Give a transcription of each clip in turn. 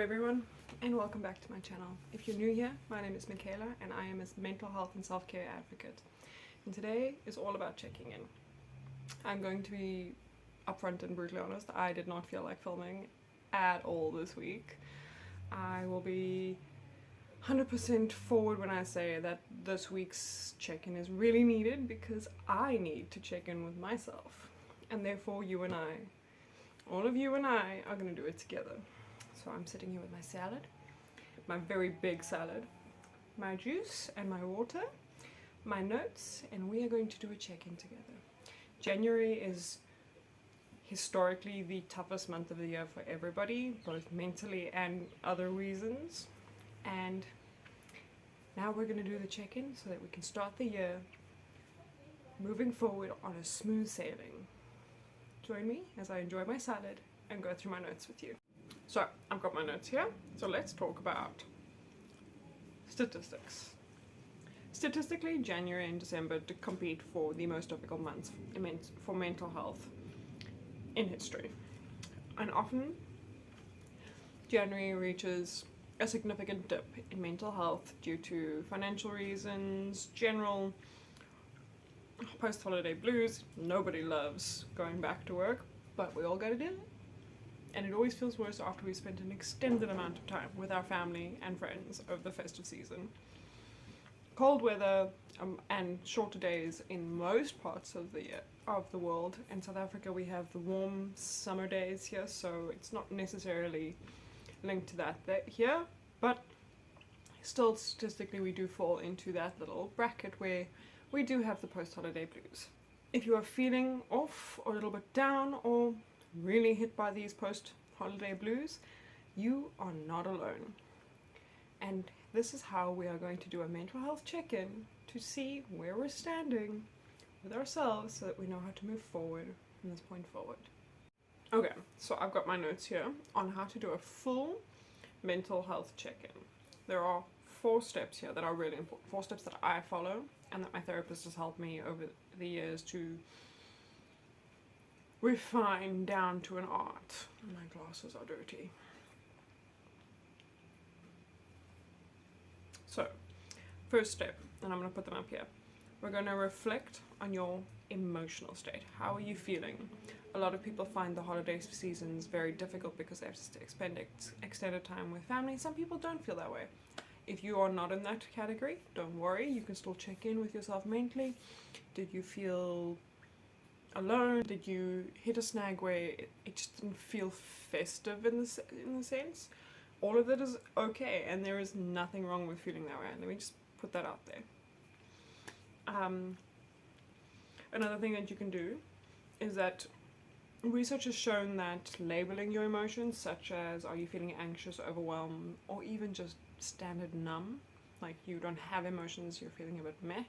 everyone, and welcome back to my channel. If you're new here, my name is Michaela and I am a mental health and self-care advocate. And today is all about checking in. I'm going to be upfront and brutally honest, I did not feel like filming at all this week. I will be 100% forward when I say that this week's check-in is really needed because I need to check in with myself. And therefore you and I, all of you and I, are going to do it together. So I'm sitting here with my salad, my very big salad, my juice and my water, my notes, and we are going to do a check-in together. January is historically the toughest month of the year for everybody, both mentally and other reasons. And now we're going to do the check-in so that we can start the year moving forward on a smooth sailing. Join me as I enjoy my salad and go through my notes with you. So, I've got my notes here, so let's talk about statistics. Statistically, January and December compete for the most difficult months for mental health in history. And often, January reaches a significant dip in mental health due to financial reasons, general post-holiday blues. Nobody loves going back to work, but we all gotta do it. And it always feels worse after we spent an extended amount of time with our family and friends over the festive season. Cold weather and shorter days in most parts of the world. In South Africa we have the warm summer days here, so it's not necessarily linked to that here, but still statistically we do fall into that little bracket where we do have the post-holiday blues. If you are feeling off or a little bit down or really hit by these post-holiday blues, you are not alone. And this is how we are going to do a mental health check-in to see where we're standing with ourselves so that we know how to move forward from this point forward. Okay, so I've got my notes here on how to do a full mental health check-in. There are 4 steps here that are really important, 4 steps that I follow and that my therapist has helped me over the years to refine down to an art. My glasses are dirty. So, first step, and I'm going to put them up here. We're going to reflect on your emotional state. How are you feeling? A lot of people find the holiday seasons very difficult because they have to spend extended time with family. Some people don't feel that way. If you are not in that category, don't worry. You can still check in with yourself mentally. Did you feel alone? Did you hit a snag where it just didn't feel festive in the sense? All of that is okay, and there is nothing wrong with feeling that way. Let me just put that out there. Another thing that you can do is that research has shown that labeling your emotions, such as are you feeling anxious, overwhelmed, or even just standard numb, like you don't have emotions, you're feeling a bit meh,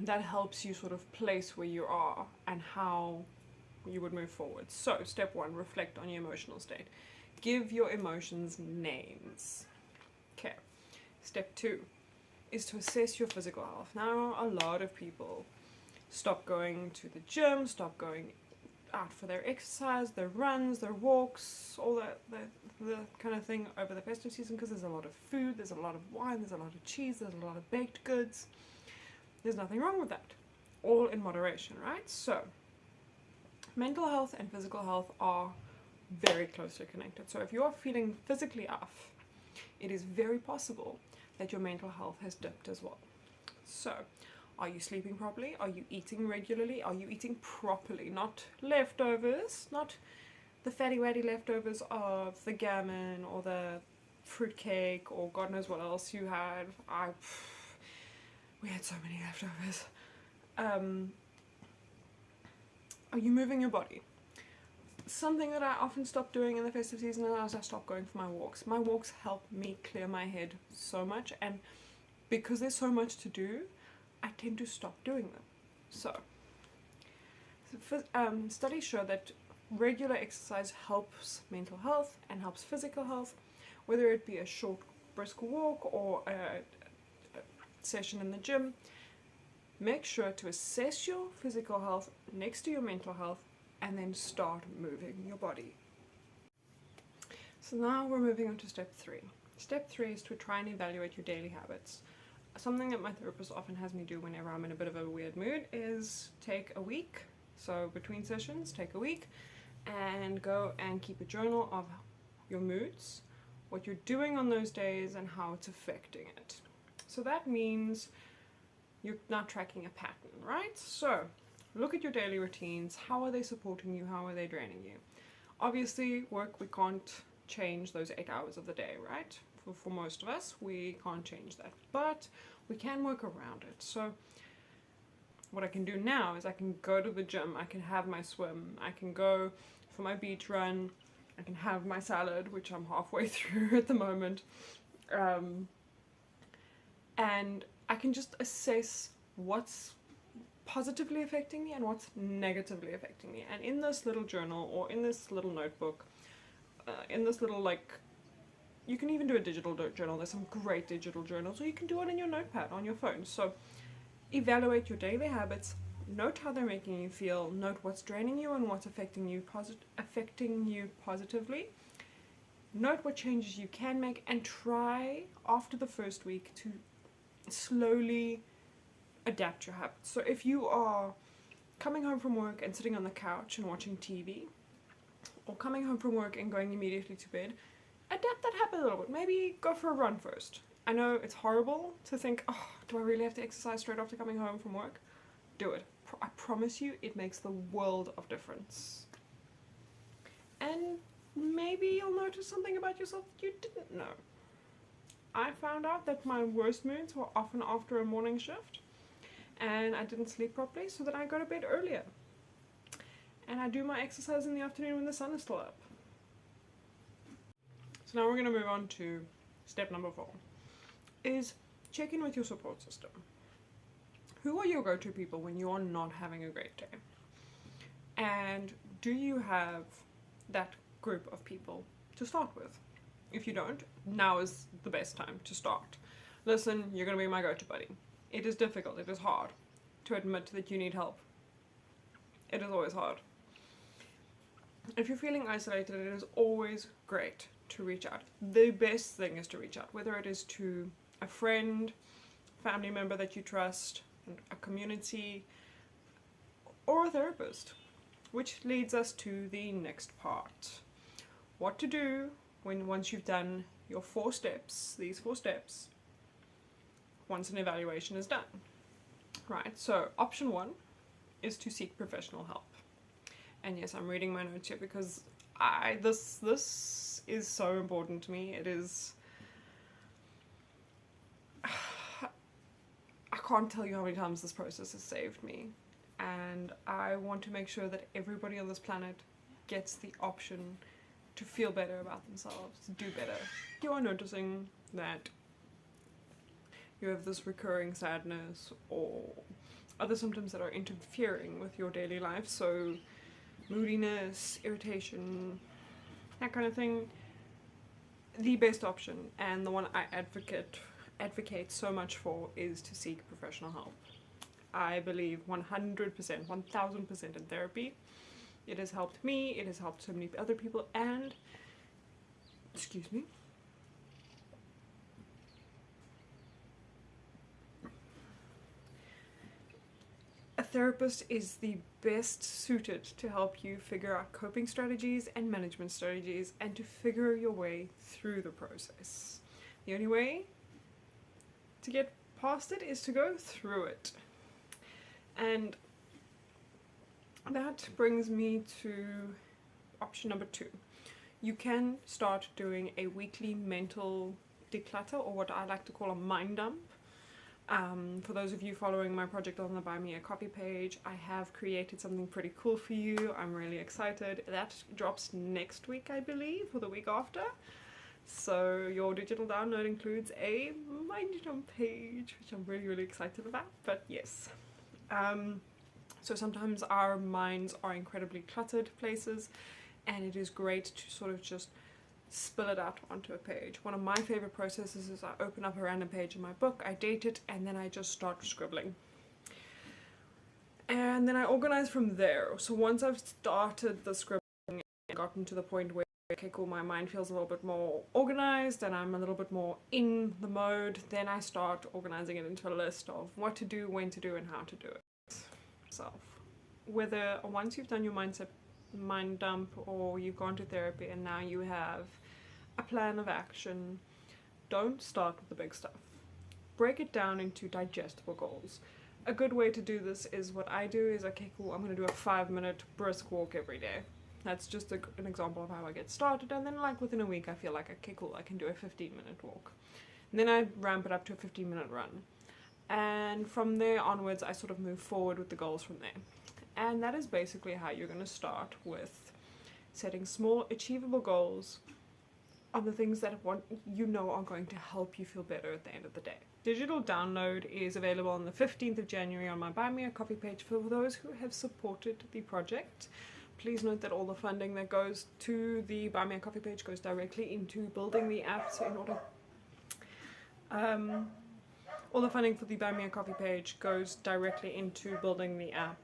that helps you sort of place where you are and how you would move forward. So, step 1, reflect on your emotional state. Give your emotions names. Okay. Step 2 is to assess your physical health. Now, a lot of people stop going to the gym, stop going out for their exercise, their runs, their walks, all that the kind of thing over the festive season because there's a lot of food, there's a lot of wine, there's a lot of cheese, there's a lot of baked goods. There's nothing wrong with that. All in moderation, right? So, mental health and physical health are very closely connected. So if you are feeling physically off, it is very possible that your mental health has dipped as well. So, are you sleeping properly? Are you eating regularly? Are you eating properly? Not leftovers, not the fatty waddy leftovers of the gammon or the fruitcake or God knows what else you had. We had so many leftovers. Are you moving your body? Something that I often stop doing in the festive season is I stop going for my walks. My walks help me clear my head so much, and because there's so much to do, I tend to stop doing them. So studies show that regular exercise helps mental health and helps physical health, whether it be a short brisk walk or a session in the gym. Make sure to assess your physical health next to your mental health and then start moving your body. So now we're moving on to step 3. Step 3 is to try and evaluate your daily habits. Something that my therapist often has me do whenever I'm in a bit of a weird mood is take a week, so between sessions, take a week, and go and keep a journal of your moods, what you're doing on those days, and how it's affecting it. So that means you're not tracking a pattern, right? So look at your daily routines. How are they supporting you? How are they draining you? Obviously, work, we can't change those 8 hours of the day, right? For most of us, we can't change that, but we can work around it. So what I can do now is I can go to the gym, I can have my swim, I can go for my beach run, I can have my salad, which I'm halfway through at the moment, and I can just assess what's positively affecting me and what's negatively affecting me. And in this little journal, or in this little notebook, in this little, you can even do a digital journal. There's some great digital journals, or you can do it in your notepad on your phone. So evaluate your daily habits, note how they're making you feel, note what's draining you and what's affecting you positively. Note what changes you can make, and try after the first week to slowly adapt your habits. So if you are coming home from work and sitting on the couch and watching TV, or coming home from work and going immediately to bed, adapt that habit a little bit. Maybe go for a run first. I know it's horrible to think, oh, do I really have to exercise straight after coming home from work? Do it. I promise you, it makes the world of difference. And maybe you'll notice something about yourself that you didn't know. I found out that my worst moods were often after a morning shift, and I didn't sleep properly, so then I go to bed earlier. And I do my exercise in the afternoon when the sun is still up. So now we're going to move on to step number 4, is check in with your support system. Who are your go-to people when you are not having a great day? And do you have that group of people to start with? If you don't, now is the best time to start. Listen, you're going to be my go-to buddy. It is difficult, it is hard to admit that you need help. It is always hard. If you're feeling isolated, it is always great to reach out. The best thing is to reach out, whether it is to a friend, family member that you trust, a community, or a therapist. Which leads us to the next part. What to do once you've done your 4 steps, these 4 steps, once an evaluation is done. Right, so option 1 is to seek professional help. And yes, I'm reading my notes here because this is so important to me. It is, I can't tell you how many times this process has saved me. And I want to make sure that everybody on this planet gets the option to feel better about themselves, to do better. You are noticing that you have this recurring sadness or other symptoms that are interfering with your daily life, so moodiness, irritation, that kind of thing. The best option, and the one I advocate so much for, is to seek professional help. I believe 100%, 1000% in therapy. It has helped me, it has helped so many other people, and, excuse me, a therapist is the best suited to help you figure out coping strategies and management strategies and to figure your way through the process. The only way to get past it is to go through it. And that brings me to option number 2. You can start doing a weekly mental declutter, or what I like to call a mind dump. For those of you following my project on the Buy Me a Coffee page, I have created something pretty cool for you. I'm really excited. That drops next week, I believe, or the week after. So your digital download includes a mind dump page, which I'm really, really excited about. But yes. So sometimes our minds are incredibly cluttered places, and it is great to sort of just spill it out onto a page. One of my favorite processes is I open up a random page in my book, I date it, and then I just start scribbling. And then I organize from there. So once I've started the scribbling and gotten to the point where okay, cool, my mind feels a little bit more organized and I'm a little bit more in the mode, then I start organizing it into a list of what to do, when to do, and how to do it. Whether once you've done your mind dump, or you've gone to therapy and now you have a plan of action, don't start with the big stuff. Break it down into digestible goals. A good way to do this is what I do is, okay, cool, I'm going to do a 5-minute brisk walk every day. That's just an example of how I get started, and then like within a week I feel like, okay, cool, I can do a 15-minute walk. And then I ramp it up to a 15-minute run. And from there onwards I sort of move forward with the goals from there. And that is basically how you're going to start, with setting small achievable goals on the things that are going to help you feel better at the end of the day. Digital download is available on the 15th of January on my Buy Me a Coffee page for those who have supported the project. Please note that all the funding that goes to the Buy Me a Coffee page goes directly into building the app. So all the funding for the Buy Me a Coffee page goes directly into building the app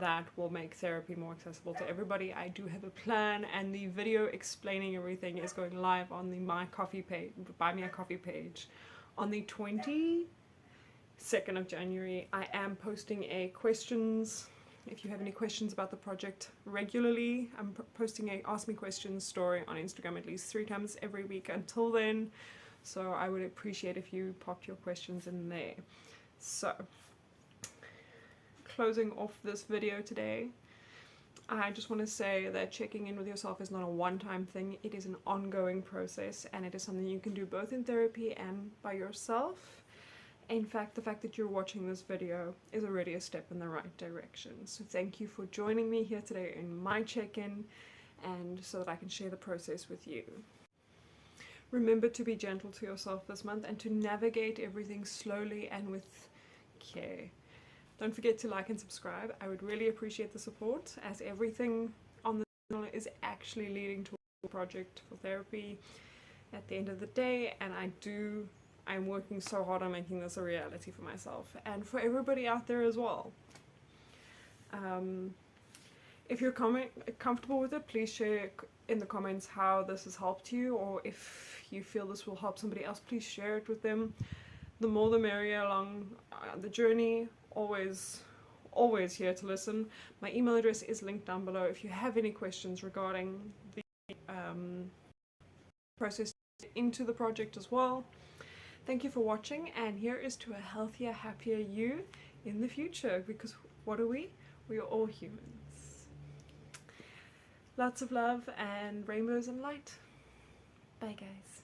that will make therapy more accessible to everybody. I do have a plan, and the video explaining everything is going live on the Buy Me a Coffee page on the 22nd of January. I am posting a questions. If you have any questions about the project regularly, I'm posting a Ask Me Questions story on Instagram at least 3 times every week until then. So I would appreciate if you popped your questions in there. So, closing off this video today, I just want to say that checking in with yourself is not a one-time thing. It is an ongoing process, and it is something you can do both in therapy and by yourself. In fact, the fact that you're watching this video is already a step in the right direction. So thank you for joining me here today in my check-in, and so that I can share the process with you. Remember to be gentle to yourself this month and to navigate everything slowly and with care. Don't forget to like and subscribe. I would really appreciate the support, as everything on the channel is actually leading to a project for therapy at the end of the day, and I'm working so hard on making this a reality for myself and for everybody out there as well. If you're comfortable with it, please share in the comments how this has helped you, or if you feel this will help somebody else, please share it with them. The more the merrier along the journey. Always here to listen. My email address is linked down below if you have any questions regarding the process into the project as well. Thank you for watching, and here is to a healthier, happier you in the future, because what are we? We are all humans. Lots of love and rainbows and light. Bye guys.